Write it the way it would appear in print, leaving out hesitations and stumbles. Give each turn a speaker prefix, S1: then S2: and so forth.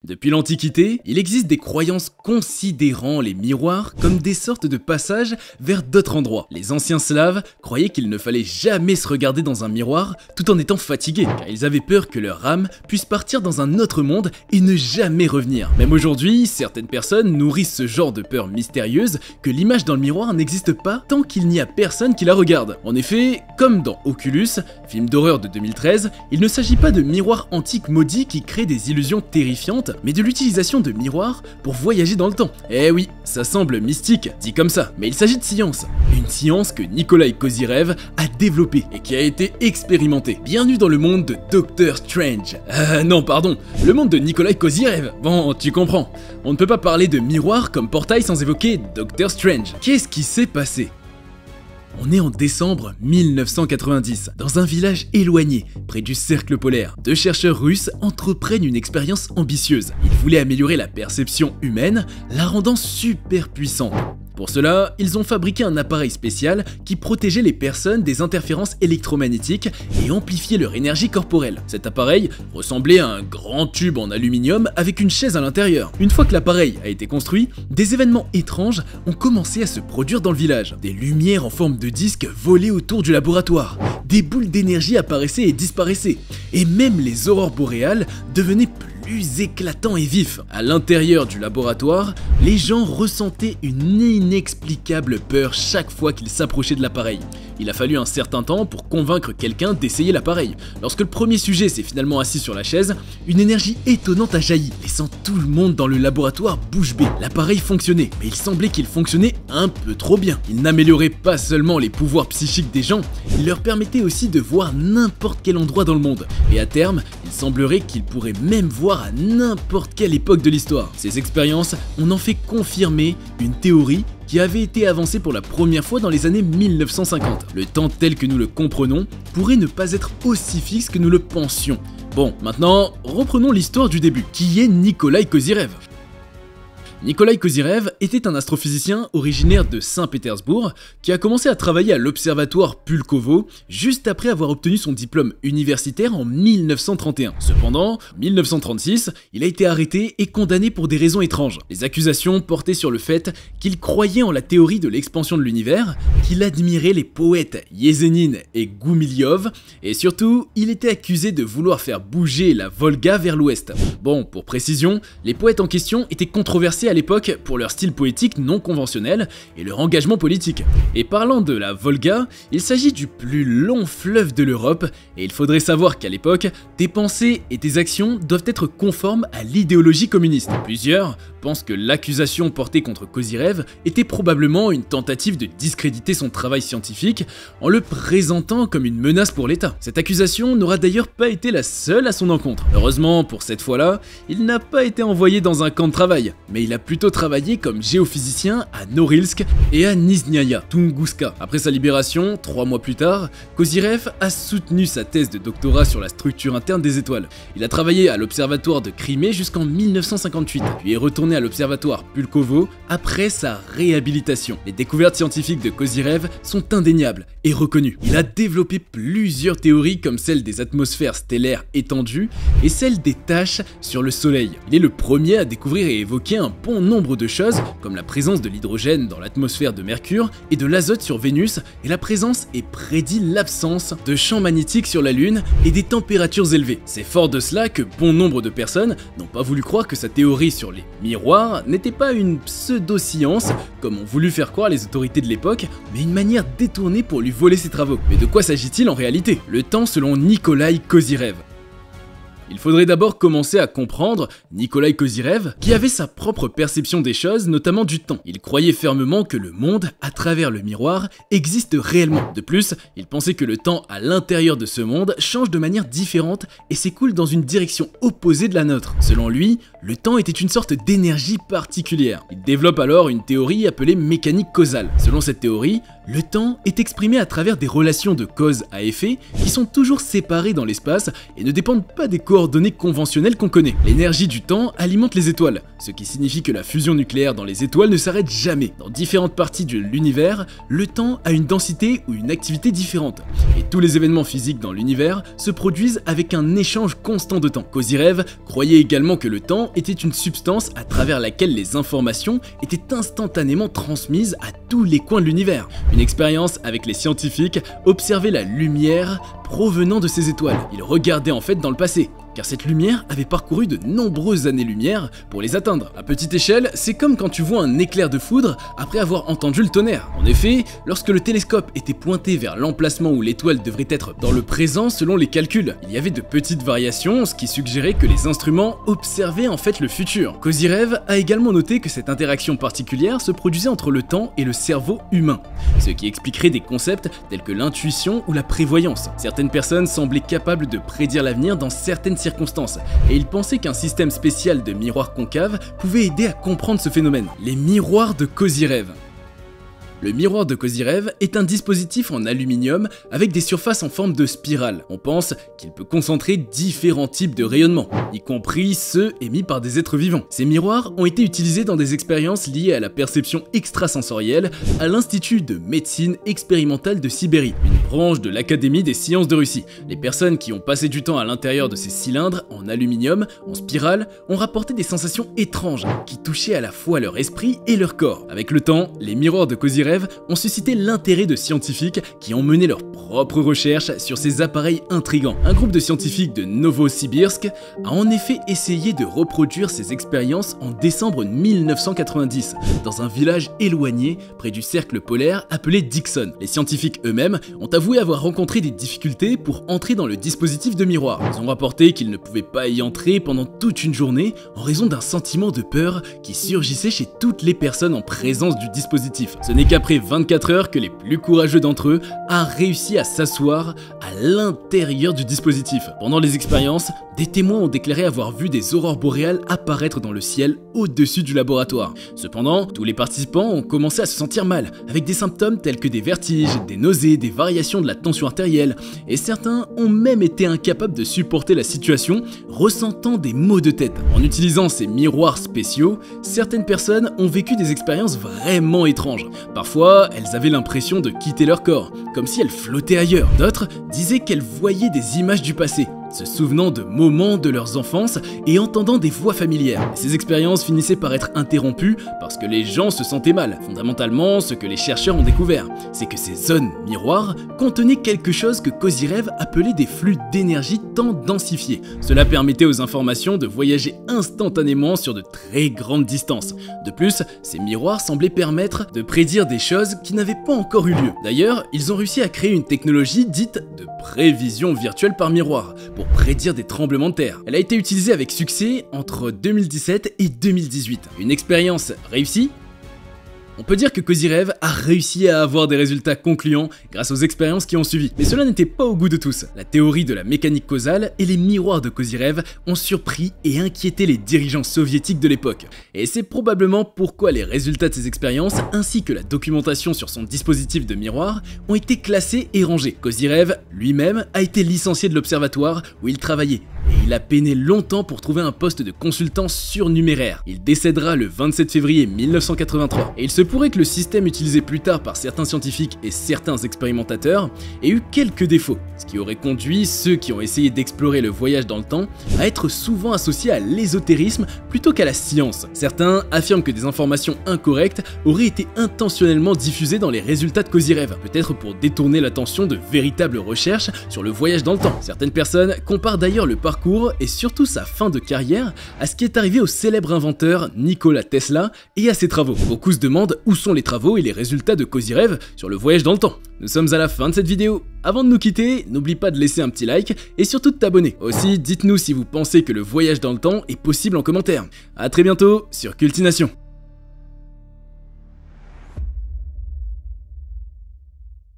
S1: Depuis l'Antiquité, il existe des croyances considérant les miroirs comme des sortes de passages vers d'autres endroits. Les anciens Slaves croyaient qu'il ne fallait jamais se regarder dans un miroir tout en étant fatigués, car ils avaient peur que leur âme puisse partir dans un autre monde et ne jamais revenir. Même aujourd'hui, certaines personnes nourrissent ce genre de peur mystérieuse que l'image dans le miroir n'existe pas tant qu'il n'y a personne qui la regarde. En effet, comme dans Oculus, film d'horreur de 2013, il ne s'agit pas de miroirs antiques maudits qui créent des illusions terrifiantes, mais de l'utilisation de miroirs pour voyager dans le temps. Eh oui, ça semble mystique, dit comme ça, mais il s'agit de science. Une science que Nikolai Kozyrev a développée et qui a été expérimentée. Bienvenue dans le monde de Doctor Strange. Non, pardon, le monde de Nikolai Kozyrev. Bon, tu comprends. On ne peut pas parler de miroir comme portail sans évoquer Doctor Strange. Qu'est-ce qui s'est passé ? On est en décembre 1990, dans un village éloigné, près du cercle polaire. Deux chercheurs russes entreprennent une expérience ambitieuse. Ils voulaient améliorer la perception humaine, la rendant super puissante. Pour cela, ils ont fabriqué un appareil spécial qui protégeait les personnes des interférences électromagnétiques et amplifiait leur énergie corporelle. Cet appareil ressemblait à un grand tube en aluminium avec une chaise à l'intérieur. Une fois que l'appareil a été construit, des événements étranges ont commencé à se produire dans le village. Des lumières en forme de disque volaient autour du laboratoire, des boules d'énergie apparaissaient et disparaissaient, et même les aurores boréales devenaient plus éclatants et vifs. À l'intérieur du laboratoire, les gens ressentaient une inexplicable peur chaque fois qu'ils s'approchaient de l'appareil. Il a fallu un certain temps pour convaincre quelqu'un d'essayer l'appareil. Lorsque le premier sujet s'est finalement assis sur la chaise, une énergie étonnante a jailli, laissant tout le monde dans le laboratoire bouche bée. L'appareil fonctionnait, mais il semblait qu'il fonctionnait un peu trop bien. Il n'améliorait pas seulement les pouvoirs psychiques des gens, il leur permettait aussi de voir n'importe quel endroit dans le monde. Et à terme, il semblerait qu'il pourrait même voir à n'importe quelle époque de l'histoire. Ces expériences ont en fait confirmer une théorie qui avait été avancée pour la première fois dans les années 1950. Le temps tel que nous le comprenons pourrait ne pas être aussi fixe que nous le pensions. Bon, maintenant, reprenons l'histoire du début. Qui est Nikolai Kozyrev ? Nikolai Kozyrev était un astrophysicien originaire de Saint-Pétersbourg qui a commencé à travailler à l'observatoire Pulkovo juste après avoir obtenu son diplôme universitaire en 1931. Cependant, en 1936, il a été arrêté et condamné pour des raisons étranges. Les accusations portaient sur le fait qu'il croyait en la théorie de l'expansion de l'univers, qu'il admirait les poètes Yesenin et Goumilyov, et surtout, il était accusé de vouloir faire bouger la Volga vers l'ouest. Bon, pour précision, les poètes en question étaient controversés à l'époque pour leur style poétique non conventionnel et leur engagement politique. Et parlant de la Volga, il s'agit du plus long fleuve de l'Europe et il faudrait savoir qu'à l'époque, tes pensées et tes actions doivent être conformes à l'idéologie communiste. Plusieurs pensent que l'accusation portée contre Kozyrev était probablement une tentative de discréditer son travail scientifique en le présentant comme une menace pour l'État. Cette accusation n'aura d'ailleurs pas été la seule à son encontre. Heureusement, pour cette fois-là, il n'a pas été envoyé dans un camp de travail, mais il a plutôt travaillé comme géophysicien à Norilsk et à Nizhnaya Tunguska. Après sa libération, 3 mois plus tard, Kozyrev a soutenu sa thèse de doctorat sur la structure interne des étoiles. Il a travaillé à l'observatoire de Crimée jusqu'en 1958, puis est retourné à l'observatoire Pulkovo après sa réhabilitation. Les découvertes scientifiques de Kozyrev sont indéniables et reconnues. Il a développé plusieurs théories comme celle des atmosphères stellaires étendues et celle des taches sur le Soleil. Il est le premier à découvrir et évoquer un bon nombre de choses comme la présence de l'hydrogène dans l'atmosphère de Mercure et de l'azote sur Vénus, et la présence et prédit l'absence de champs magnétiques sur la Lune et des températures élevées. C'est fort de cela que bon nombre de personnes n'ont pas voulu croire que sa théorie sur les miroirs n'était pas une pseudo-science comme ont voulu faire croire les autorités de l'époque, mais une manière détournée pour lui voler ses travaux. Mais de quoi s'agit-il en réalité? Le temps selon Nikolai Kozyrev. Il faudrait d'abord commencer à comprendre Nikolai Kozyrev, qui avait sa propre perception des choses, notamment du temps. Il croyait fermement que le monde, à travers le miroir, existe réellement. De plus, il pensait que le temps à l'intérieur de ce monde change de manière différente et s'écoule dans une direction opposée de la nôtre. Selon lui, le temps était une sorte d'énergie particulière. Il développe alors une théorie appelée mécanique causale. Selon cette théorie, le temps est exprimé à travers des relations de cause à effet qui sont toujours séparées dans l'espace et ne dépendent pas des coordonnées coordonnées conventionnelles qu'on connaît. L'énergie du temps alimente les étoiles, ce qui signifie que la fusion nucléaire dans les étoiles ne s'arrête jamais. Dans différentes parties de l'univers, le temps a une densité ou une activité différente, et tous les événements physiques dans l'univers se produisent avec un échange constant de temps. Kozyrev croyait également que le temps était une substance à travers laquelle les informations étaient instantanément transmises à tous les coins de l'univers. Une expérience avec les scientifiques observait la lumière provenant de ces étoiles. Ils regardaient en fait dans le passé, car cette lumière avait parcouru de nombreuses années-lumière pour les atteindre. À petite échelle, c'est comme quand tu vois un éclair de foudre après avoir entendu le tonnerre. En effet, lorsque le télescope était pointé vers l'emplacement où l'étoile devrait être dans le présent selon les calculs, il y avait de petites variations, ce qui suggérait que les instruments observaient en fait le futur. Kozyrev a également noté que cette interaction particulière se produisait entre le temps et le cerveau humain, ce qui expliquerait des concepts tels que l'intuition ou la prévoyance. Certaines personnes semblaient capables de prédire l'avenir dans certaines circonstances, et il pensait qu'un système spécial de miroirs concaves pouvait aider à comprendre ce phénomène. Les miroirs de Kozyrev. Le miroir de Kozyrev est un dispositif en aluminium avec des surfaces en forme de spirale. On pense qu'il peut concentrer différents types de rayonnements, y compris ceux émis par des êtres vivants. Ces miroirs ont été utilisés dans des expériences liées à la perception extrasensorielle à l'Institut de médecine expérimentale de Sibérie, une branche de l'Académie des sciences de Russie. Les personnes qui ont passé du temps à l'intérieur de ces cylindres en aluminium, en spirale, ont rapporté des sensations étranges qui touchaient à la fois leur esprit et leur corps. Avec le temps, les miroirs de Kozyrev ont suscité l'intérêt de scientifiques qui ont mené leurs propres recherches sur ces appareils intrigants. Un groupe de scientifiques de Novosibirsk a en effet essayé de reproduire ces expériences en décembre 1990 dans un village éloigné près du cercle polaire appelé Dixon. Les scientifiques eux-mêmes ont avoué avoir rencontré des difficultés pour entrer dans le dispositif de miroir. Ils ont rapporté qu'ils ne pouvaient pas y entrer pendant toute une journée en raison d'un sentiment de peur qui surgissait chez toutes les personnes en présence du dispositif. Ce n'est qu'après 24 heures que les plus courageux d'entre eux a réussi à s'asseoir à l'intérieur du dispositif. Pendant les expériences, des témoins ont déclaré avoir vu des aurores boréales apparaître dans le ciel au-dessus du laboratoire. Cependant, tous les participants ont commencé à se sentir mal, avec des symptômes tels que des vertiges, des nausées, des variations de la tension artérielle, et certains ont même été incapables de supporter la situation, ressentant des maux de tête. En utilisant ces miroirs spéciaux, certaines personnes ont vécu des expériences vraiment étranges. Parfois, elles avaient l'impression de quitter leur corps, comme si elles flottaient ailleurs. D'autres disaient qu'elles voyaient des images du passé, se souvenant de moments de leurs enfances et entendant des voix familières. Ces expériences finissaient par être interrompues parce que les gens se sentaient mal. Fondamentalement, ce que les chercheurs ont découvert, c'est que ces zones miroirs contenaient quelque chose que Kozyrev appelait des flux d'énergie tant densifiés. Cela permettait aux informations de voyager instantanément sur de très grandes distances. De plus, ces miroirs semblaient permettre de prédire des choses qui n'avaient pas encore eu lieu. D'ailleurs, ils ont réussi à créer une technologie dite de prévision virtuelle par miroir, pour prédire des tremblements de terre. Elle a été utilisée avec succès entre 2017 et 2018. Une expérience réussie? On peut dire que Kozyrev a réussi à avoir des résultats concluants grâce aux expériences qui ont suivi. Mais cela n'était pas au goût de tous. La théorie de la mécanique causale et les miroirs de Kozyrev ont surpris et inquiété les dirigeants soviétiques de l'époque. Et c'est probablement pourquoi les résultats de ces expériences, ainsi que la documentation sur son dispositif de miroir, ont été classés et rangés. Kozyrev lui-même a été licencié de l'observatoire où il travaillait. Et il a peiné longtemps pour trouver un poste de consultant surnuméraire. Il décédera le 27 février 1983. Et il se pourrait que le système utilisé plus tard par certains scientifiques et certains expérimentateurs ait eu quelques défauts, ce qui aurait conduit ceux qui ont essayé d'explorer le voyage dans le temps à être souvent associés à l'ésotérisme plutôt qu'à la science. Certains affirment que des informations incorrectes auraient été intentionnellement diffusées dans les résultats de Kozyrev, peut-être pour détourner l'attention de véritables recherches sur le voyage dans le temps. Certaines personnes comparent d'ailleurs le parcours et surtout sa fin de carrière à ce qui est arrivé au célèbre inventeur Nikola Tesla et à ses travaux. Beaucoup se demandent où sont les travaux et les résultats de Kozyrev sur le voyage dans le temps. Nous sommes à la fin de cette vidéo. Avant de nous quitter, n'oublie pas de laisser un petit like et surtout de t'abonner. Aussi, dites-nous si vous pensez que le voyage dans le temps est possible en commentaire. A très bientôt sur Cultination.